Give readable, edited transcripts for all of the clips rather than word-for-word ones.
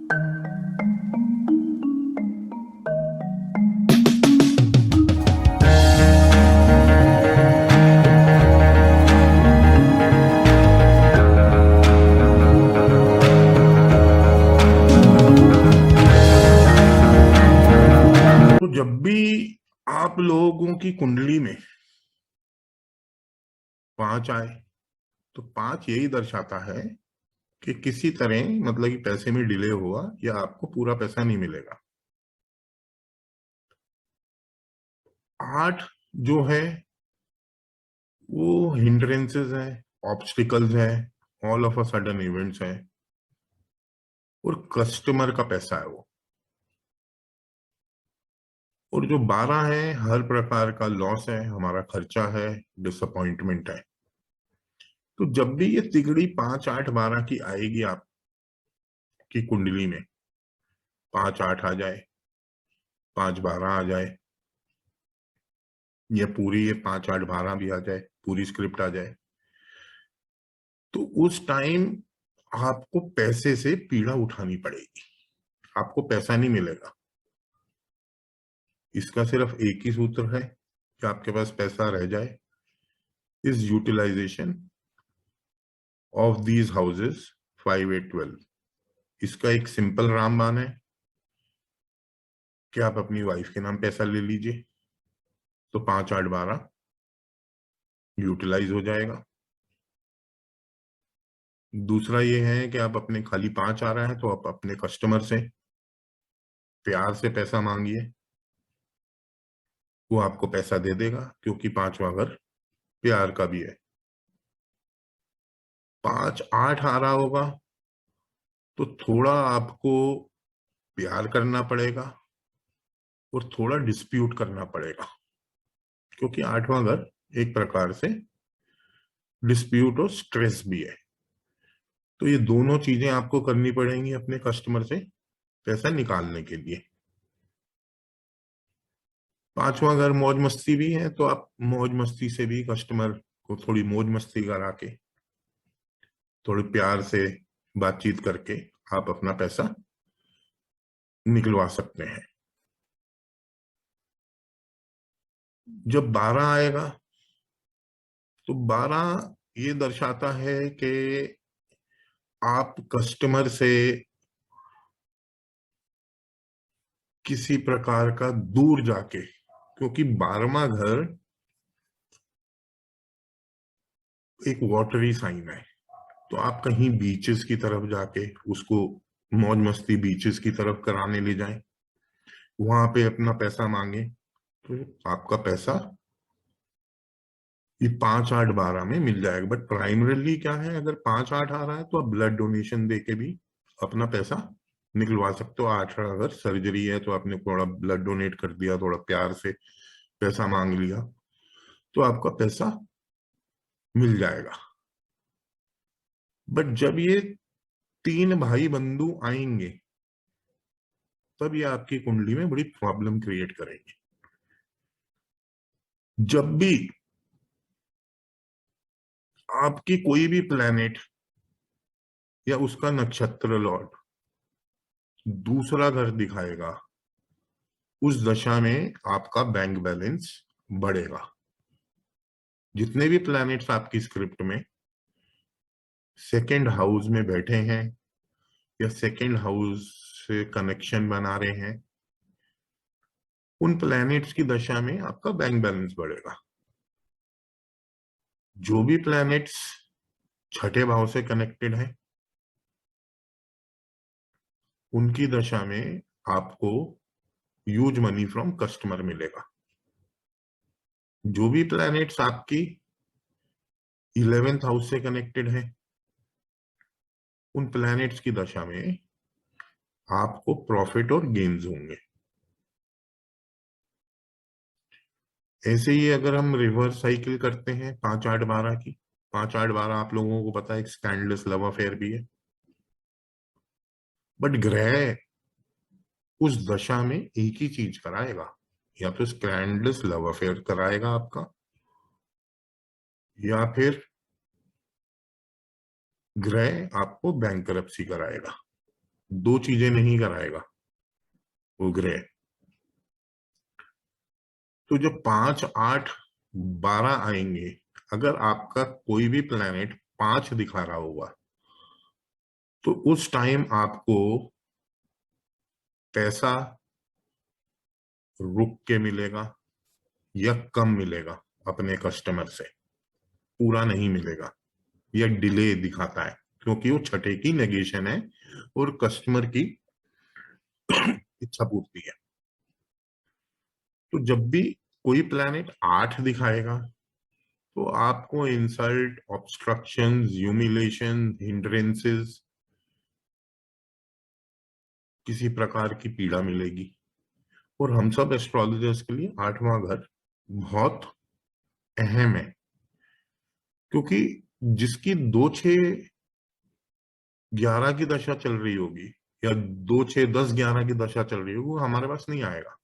तो जब भी आप लोगों की कुंडली में 5 आए, तो 5 यही दर्शाता है कि किसी तरह मतलब कि पैसे में डिले हुआ या आपको पूरा पैसा नहीं मिलेगा। 8 जो है वो हिंड्रेंसेस है, ऑब्स्टिकल्स है, all of a sudden events है, और कस्टमर का पैसा है वो। और जो 12 है हर प्रकार का लॉस है, हमारा खर्चा है, डिसअपॉइंटमेंट है। तो जब भी ये तिगड़ी 5, 8, 12 की आएगी आपकी कुंडली में, 5, 8 आ जाए, 5, 12 आ जाए, या पूरी ये 5, 8, 12 भी आ जाए, पूरी स्क्रिप्ट आ जाए, तो उस टाइम आपको पैसे से पीड़ा उठानी पड़ेगी। आपको पैसा नहीं मिलेगा। इसका सिर्फ एक ही सूत्र है कि आपके पास पैसा रह जाए, is utilization of these houses 5, 8, 12। इसका एक सिंपल रामबाण है कि आप अपनी वाइफ के नाम पैसा ले लीजिए, तो 5, 8, 12 यूटिलाइज हो जाएगा। दूसरा ये है कि आप अपने खाली 5 आ रहा है तो आप अपने कस्टमर से प्यार से पैसा मांगिए, वो आपको पैसा दे देगा, क्योंकि 5वां घर प्यार का भी है। 5, 8 आ रहा होगा तो थोड़ा आपको प्यार करना पड़ेगा और थोड़ा डिस्प्यूट करना पड़ेगा, क्योंकि 8वां घर एक प्रकार से डिस्प्यूट और स्ट्रेस भी है। तो ये दोनों चीजें आपको करनी पड़ेंगी अपने कस्टमर से पैसा निकालने के लिए। 5वां घर मौज मस्ती भी है, तो आप मौज मस्ती से भी कस्टमर को थोड़ी मौज मस्ती करा के, थोड़े प्यार से बातचीत करके आप अपना पैसा निकलवा सकते हैं। जब 12 आएगा तो 12 ये दर्शाता है कि आप कस्टमर से किसी प्रकार का दूर जाके, क्योंकि 12वां घर एक वाटरी साइन है, तो आप कहीं बीचेस की तरफ जाके उसको मौज मस्ती बीचेस की तरफ कराने ले जाएं, वहां पे अपना पैसा मांगे, तो आपका पैसा ये 5, 8, 12 में मिल जाएगा। बट प्राइमरीली क्या है, अगर 5, 8 आ रहा है तो आप ब्लड डोनेशन दे के भी अपना पैसा निकलवा सकते हो। 8 अगर सर्जरी है तो आपने थोड़ा ब्लड डोनेट कर दिया, थोड़ा प्यार से पैसा मांग लिया, तो आपका पैसा मिल जाएगा। बट जब ये 3 भाई बंधु आएंगे, तब ये आपकी कुंडली में बड़ी प्रॉब्लम क्रिएट करेंगे। जब भी आपकी कोई भी प्लेनेट या उसका नक्षत्र लॉर्ड दूसरा घर दिखाएगा, उस दशा में आपका बैंक बैलेंस बढ़ेगा। जितने भी प्लैनेट्स आपकी स्क्रिप्ट में सेकेंड हाउस में बैठे हैं या सेकेंड हाउस से कनेक्शन बना रहे हैं, उन प्लैनेट्स की दशा में आपका बैंक बैलेंस बढ़ेगा। जो भी प्लैनेट्स छठे भाव से कनेक्टेड है, उनकी दशा में आपको ह्यूज मनी फ्रॉम कस्टमर मिलेगा। जो भी प्लैनेट्स आपकी 11th हाउस से कनेक्टेड है, उन प्लैनेट्स की दशा में आपको प्रॉफिट और गेन्स होंगे। ऐसे ही अगर हम रिवर्स साइकिल करते हैं 5, 8, 12 की, 5, 8, 12 आप लोगों को पता है एक स्कैंडलेस लव अफेयर भी है। बट ग्रह उस दशा में एक ही चीज कराएगा, या तो स्कैंडलेस लव अफेयर कराएगा आपका, या फिर ग्रह आपको बैंकरप्सी कराएगा। दो चीजें नहीं कराएगा वो ग्रह। तो जब 5, 8, 12 आएंगे, अगर आपका कोई भी प्लैनेट 5 दिखा रहा होगा, तो उस टाइम आपको पैसा रुक के मिलेगा या कम मिलेगा अपने कस्टमर से, पूरा नहीं मिलेगा या डिले दिखाता है, क्योंकि वो छठे की नेगेशन है और कस्टमर की इच्छा पूर्ति है। तो जब भी कोई प्लैनेट 8 दिखाएगा, तो आपको इंसल्ट, ऑब्स्ट्रक्शन, ह्यूमिलेशन, हिंड्रेंसेस, किसी प्रकार की पीड़ा मिलेगी। और हम सब एस्ट्रोलॉजर्स के लिए 8वां घर बहुत अहम है, क्योंकि जिसकी 2, 6, 11 की दशा चल रही होगी या 2, 6, 10, 11 की दशा चल रही होगी, वो हमारे पास नहीं आएगा।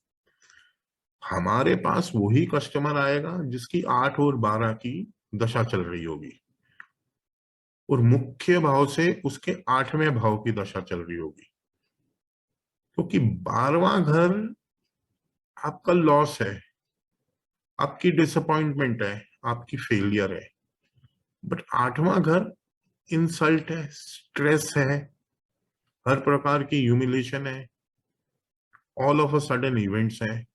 हमारे पास वही कस्टमर आएगा जिसकी 8 और 12 की दशा चल रही होगी और मुख्य भाव से उसके 8वें भाव की दशा चल रही होगी, क्योंकि 12वां घर आपका लॉस है, आपकी डिसअपॉइंटमेंट है, आपकी फेलियर है। बट 8वां घर इंसल्ट है, स्ट्रेस है, हर प्रकार की ह्यूमिलेशन है, all of a sudden events हैं,